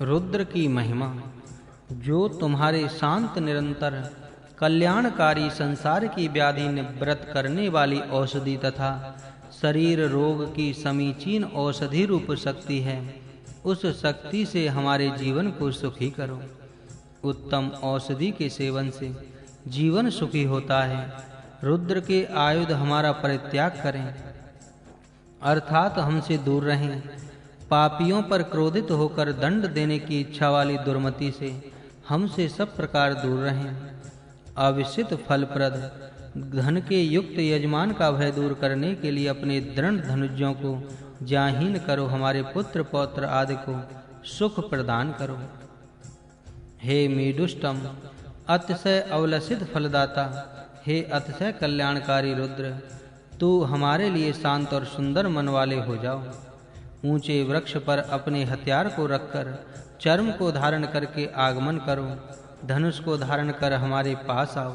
रुद्र की महिमा। जो तुम्हारे शांत निरंतर कल्याणकारी संसार की व्याधि निवृत्त करने वाली औषधि तथा शरीर रोग की समीचीन औषधि रूप शक्ति है, उस शक्ति से हमारे जीवन को सुखी करो। उत्तम औषधि के सेवन से जीवन सुखी होता है। रुद्र के आयुध हमारा परित्याग करें, अर्थात हमसे दूर रहें। पापियों पर क्रोधित होकर दंड देने की इच्छा वाली दुर्मति से हमसे सब प्रकार दूर रहें। अविश्चित फलप्रद धन के युक्त यजमान का भय दूर करने के लिए अपने दृढ़ धनुजों को जाहीन करो। हमारे पुत्र पौत्र आदि को सुख प्रदान करो। हे मीडुष्टम, अतिशय अवलसित फलदाता, हे अतिशय कल्याणकारी रुद्र, तू हमारे लिए शांत और सुंदर मन वाले हो जाओ। ऊंचे वृक्ष पर अपने हथियार को रखकर चर्म को धारण करके आगमन करो। धनुष को धारण कर हमारे पास आओ।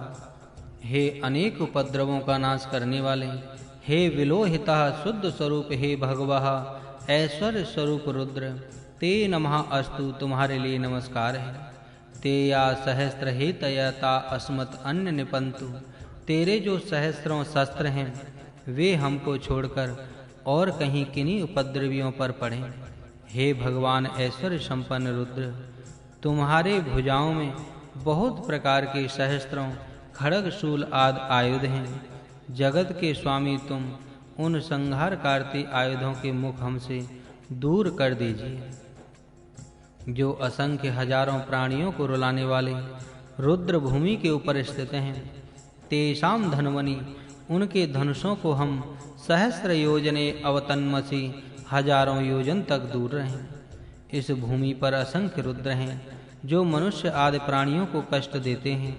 हे अनेक उपद्रवों का नाश करने वाले, हे विलोहितः शुद्ध स्वरूप, हे भगवः ऐश्वर्य स्वरूप रुद्र, ते नमः अस्तु, तुम्हारे लिए नमस्कार है। ते या सहस्त्र हे तयता अस्मत् अन्य निपंतु, तेरे जो सहस्त्रों शस्त्र हैं वे हमको छोड़कर और कहीं किन्हीं उपद्रवियों पर पड़ें। हे भगवान ऐश्वर्य संपन्न रुद्र, तुम्हारे भुजाओं में बहुत प्रकार के सहस्त्रों खड्ग शूल आदि आयुध हैं। जगत के स्वामी तुम उन संहारकारती आयुधों के मुख हमसे दूर कर दीजिए। जो असंख्य हजारों प्राणियों को रुलाने वाले रुद्र भूमि के ऊपर स्थित हैं, तेषां धनवनी, उनके धनुषों को हम सहस्त्र योजने अवतन्मसि, हजारों योजन तक दूर रहें। इस भूमि पर असंख्य रुद्र हैं जो मनुष्य आदि प्राणियों को कष्ट देते हैं।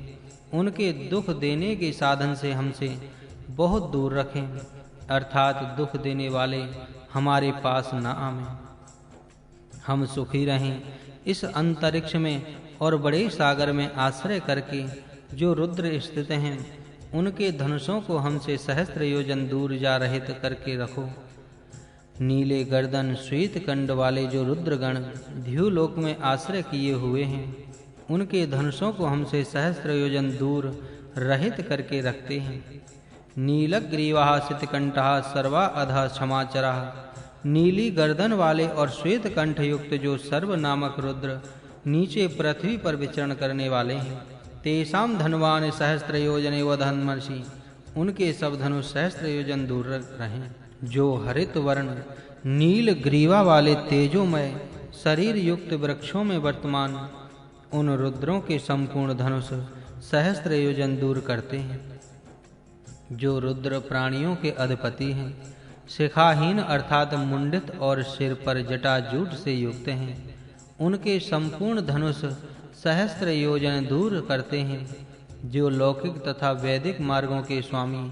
उनके दुख देने के साधन से हमसे बहुत दूर रखें, अर्थात दुख देने वाले हमारे पास न आवें। हम सुखी रहें। इस अंतरिक्ष में और बड़े सागर में आश्रय करके जो रुद्र स्थित हैं, उनके धनुषों को हमसे सहस्त्र योजन दूर जा रहित करके रखो। नीले गर्दन श्वेत कंड वाले जो रुद्रगण ध्युलोक में आश्रय किए हुए हैं, उनके धनुषों को हमसे सहस्त्र योजन दूर रहित करके रखते हैं। नीलग्रीवाः सितकंठः सर्वा अधः क्षमाचराः, नीली गर्दन वाले और श्वेत कंठ युक्त जो सर्व नामक रुद्र नीचे पृथ्वी पर विचरण करने वाले हैं, तेषां धनवान सहस्त्र योजने वधन्मसि, उनके सब धनुष सहस्त्र योजन दूर रहें। जो हरित वर्ण नील ग्रीवा वाले तेजोमय शरीर युक्त वृक्षों में वर्तमान उन रुद्रों के संपूर्ण धनुष सहस्त्र योजन दूर करते हैं। जो रुद्र प्राणियों के अधिपति हैं, शिखाहीन अर्थात मुंडित और सिर पर जटाजूट से युक्त हैं, उनके संपूर्ण धनुष सहस्त्र योजन दूर करते हैं। जो लौकिक तथा वैदिक मार्गों के स्वामी,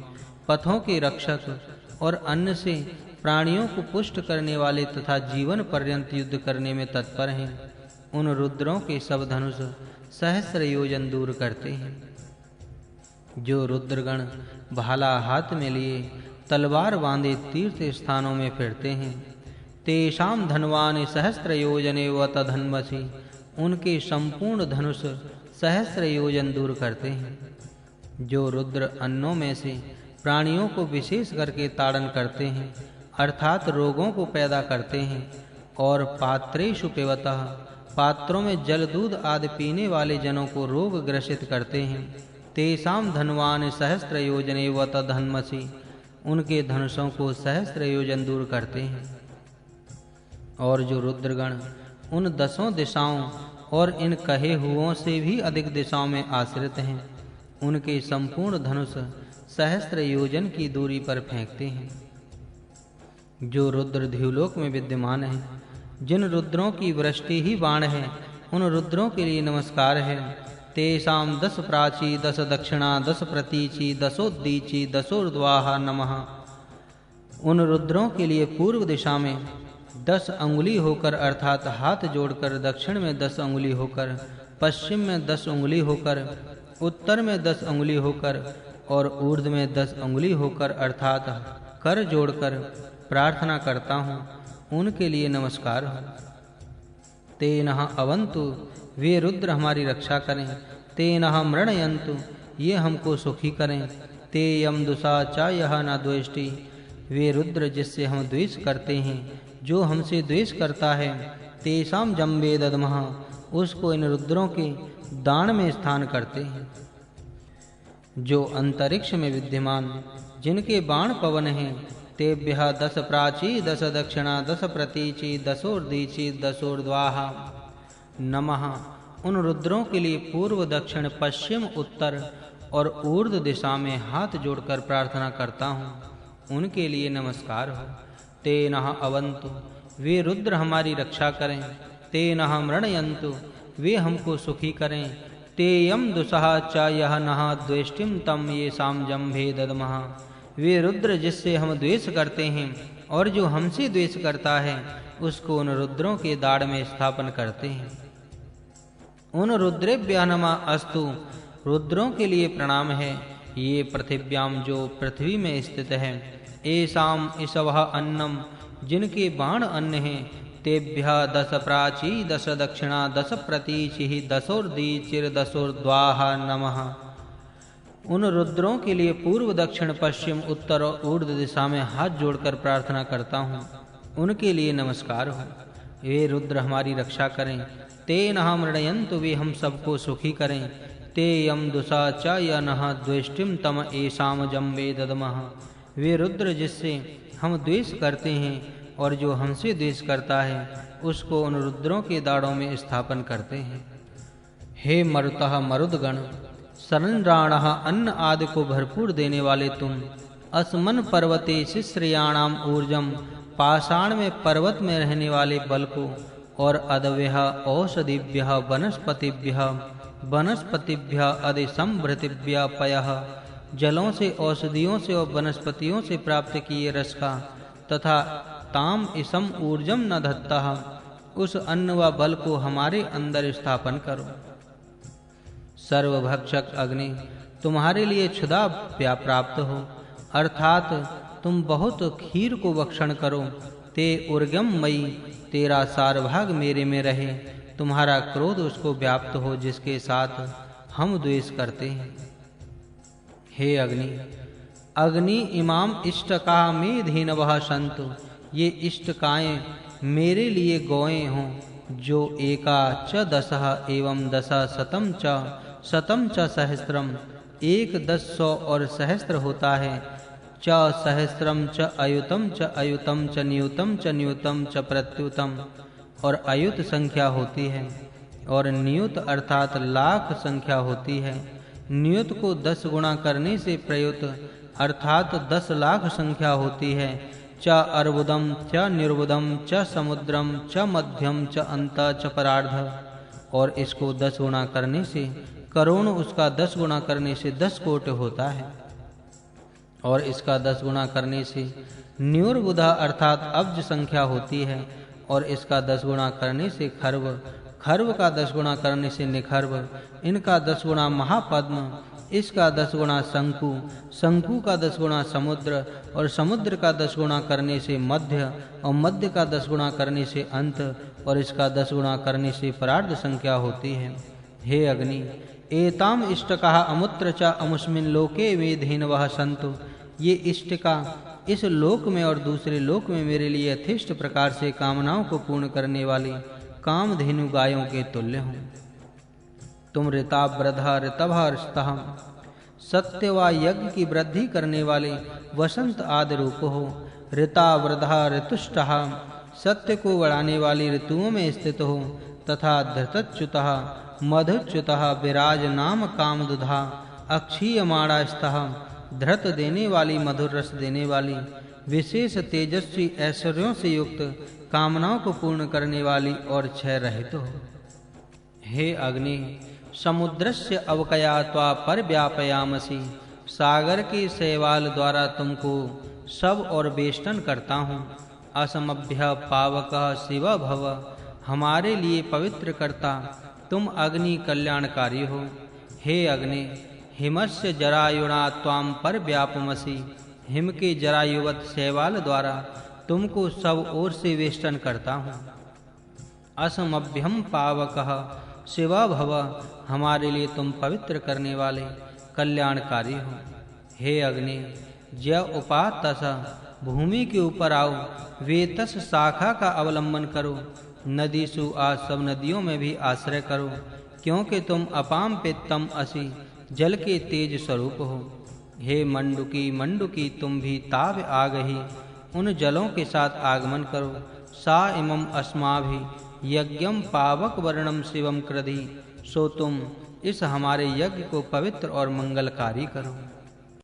पथों के रक्षक और अन्न से प्राणियों को पुष्ट करने वाले तथा जीवन पर्यंत युद्ध करने में तत्पर हैं, उन रुद्रों के सब धनुष सहस्त्र योजन दूर करते हैं। जो रुद्रगण भाला हाथ में लिए तलवार बांधे तीर्थ स्थानों में फिरते हैं, तेषां धनवान सहस्त्र योजने वतधन्मसि, उनके संपूर्ण धनुष सहस्त्र योजन दूर करते हैं। जो रुद्र अन्नों में से प्राणियों को विशेष करके ताड़न करते हैं, अर्थात रोगों को पैदा करते हैं, और पात्रेषु पिबतः, पात्रों में जल दूध आदि पीने वाले जनों को रोग ग्रसित करते हैं, तेषां धनवान सहस्त्र योजने वतधन्मसि, उनके धनुषों को सहस्त्र योजन दूर करते हैं। और जो रुद्रगण उन 10 दिशाओं और इन कहे हुओं से भी अधिक दिशाओं में आश्रित हैं, उनके संपूर्ण धनुष सहस्त्र योजन की दूरी पर फेंकते हैं। जो रुद्र ध्युलोक में विद्यमान हैं, जिन रुद्रों की वृष्टि ही बाण है, उन रुद्रों के लिए नमस्कार है। तेषां 10 प्राची 10 दक्षिणा 10 प्रतीचि 10 10 नमः। उन रुद्रों के लिए पूर्व दिशा में 10 अंगुली होकर, अर्थात हाथ जोड़कर, दक्षिण में 10 अंगुली होकर, पश्चिम में 10 अंगुली होकर, उत्तर में 10 अंगुली होकर और ऊर्ध्व में 10 अंगुली होकर, अर्थात कर जोड़कर प्रार्थना करता हूँ, उनके लिए नमस्कार हो। ते नः अवन्तु, वे रुद्र हमारी रक्षा करें। ते नः मृणयन्तु, ये हमको सुखी करें। ते यम दुषा च यह न द्वेष्टि, वे रुद्र जिससे हम द्वेष करते हैं, जो हमसे द्वेष करता है। तेषां जम्बे दद्मः, उसको इन रुद्रों के दान में स्थान करते हैं। जो अंतरिक्ष में विद्यमान, जिनके बाण पवन हैं, तेभ्यः 10 प्राची 10 दक्षिणा 10 प्रतीचि 10 10 नमः। उन रुद्रों के लिए पूर्व, दक्षिण, पश्चिम, उत्तर और ऊर्ध्व दिशा में हाथ जोड़कर प्रार्थना करता हूँ। उनके लिए नमस्कार हो। ते नः अवन्तु, वे रुद्र हमारी रक्षा करें। ते नः मृणयन्तु, वे हमको सुखी करें। ते यम दुषः च यह नः द्वेष्टिं तम येषां जम्भे दद्मः, वे रुद्र जिससे हम द्वेष करते हैं और जो हमसे द्वेष करता है, उसको उन रुद्रों के दाढ़ में स्थापन करते हैं। उन रुद्रेभ्यः नमः अस्तु, रुद्रों के लिए प्रणाम है। ये पृथिव्याम, जो पृथ्वी में स्थित है। एषाम ईशवः अन्नम, जिनके बाण अन्न हैं। तेभ्यः 10 प्राची 10 दक्षिणा 10 प्रतीचि 10 नमः। उन रुद्रों के लिए पूर्व, दक्षिण, पश्चिम, उत्तर और ऊर्ध्व दिशा में हाथ जोड़कर प्रार्थना करता हूँ। उनके लिए नमस्कार हो। वे रुद्र हमारी रक्षा करें। ते नः मृणयन्तु, वे हम सबको सुखी करें। ते यम दुषा च य नः द्वेष्टिं तम येषां जम्बे दद्मः, वे रुद्र जिससे हम द्वेष करते हैं और जो हमसे द्वेष करता है, उसको उन रुद्रों के दाढ़ों में स्थापन करते हैं। हे मरुतः, मरुदगण, सरनराणः, अन्न आदि को भरपूर देने वाले तुम। असमन पर्वते शिश्रयाणाम ऊर्जम, पाषाण में पर्वत में रहने वाले बल को। और अदव्यः औषधिभ्यः वनस्पतिभ्यः अदि संभृतिभ्यः पयः, जलों से, औषधियों से और वनस्पतियों से प्राप्त किए रस का। तथा ताम इसम ऊर्जम न धत्तः, उस अन्न व बल को हमारे अंदर स्थापन करो। सर्वभक्षक अग्नि, तुम्हारे लिए क्षुधा प्राप्त हो, अर्थात तुम बहुत खीर को भक्षण करो। ते उर्गम मई, तेरा सारभाग मेरे में रहे। तुम्हारा क्रोध उसको व्याप्त हो जिसके साथ हम द्वेष करते हैं। हे अग्नि, अग्नि इमाम इष्टका में धीनवः सन्तु, ये इष्टकाएं मेरे लिए गौएं हों। जो एका च 10 एवं 10 शतम च सहस्त्रम, 1 10 100 और सहस्त्र होता है। च सहस्त्रम च अयुतम च न्यूतम च प्रत्युतम, और अयुत संख्या होती है और नियुत अर्थात लाख संख्या होती है। नियुत को 10 गुणा करने से प्रयुत अर्थात 10 लाख संख्या होती है। च अर्बुदम च निर्बुदम च समुद्रम च मध्यम च अंत च परार्ध, और इसको 10 गुणा करने से करोड़, उसका 10 गुणा करने से 10 कोटि होता है। और इसका 10 गुणा करने से न्यूर्बुधा अर्थात अब्ज संख्या होती है। और इसका 10 गुणा करने से खर्व, खर्व का 10 गुणा करने से निखर्व, इनका 10 गुणा महापद्म, इसका 10 गुणा शंकु, शंकु का 10 गुणा समुद्र, और समुद्र का 10 गुणा करने से मध्य, और मध्य का 10 गुणा करने से अंत, और इसका 10 गुणा करने से परार्ध संख्या होती है। हे अग्नि, एताम इष्टकाः अमुत्र च अमुष्मिन् लोके वे धेनवः सन्तु, ये इष्टिका इस लोक में और दूसरे लोक में मेरे लिए यथेष्ट प्रकार से कामनाओं को पूर्ण करने वाली कामधेनु गायों के तुल्य हूँ। तुम ऋता वृद्धा ऋतभा ऋतः, सत्य व यज्ञ की वृद्धि करने वाले वसंत आदि रूप हो। ऋता वृद्धा ऋतुष्टः, सत्य को बढ़ाने वाली ऋतुओं में स्थित हो। तथा धृतच्युतः मधुच्युतः विराज नाम कामदुधा, अक्षीयमाणास्तः, धृत देने वाली, मधुर रस देने वाली, विशेष तेजस्वी ऐश्वर्यों से युक्त, कामनाओं को पूर्ण करने वाली और क्षय रहित हो। हे अग्नि, समुद्रस्य अवकया त्वा परिव्यापयामसि, सागर के शैवाल द्वारा तुमको सब और बेष्टन करता हूँ। असमभ्य पावकः शिव भव, हमारे लिए पवित्र करता तुम अग्नि कल्याणकारी हो। हे अग्नि, हिमस्य जरायुणा त्वाम परिव्यापमसि, हिम के जरायुवत शैवाल द्वारा तुमको सब ओर से वेष्टन करता हूँ। असमभ्यम पावकः शिवा भव, हमारे लिए तुम पवित्र करने वाले कल्याणकारी हो। हे अग्नि, ज उपातस, भूमि के ऊपर आओ, वेतस शाखा का अवलंबन करो, नदीसु आज सब नदियों में भी आश्रय करो, क्योंकि तुम अपाम पित्तम असि, जल के तेज स्वरूप हो। हे मंडुकी मंडुकी, तुम भी ताव आ गही, उन जलों के साथ आगमन करो। सा इमम अस्माभि यज्ञम पावक वर्णम शिवम कृधि, सो तुम इस हमारे यज्ञ को पवित्र और मंगलकारी करो।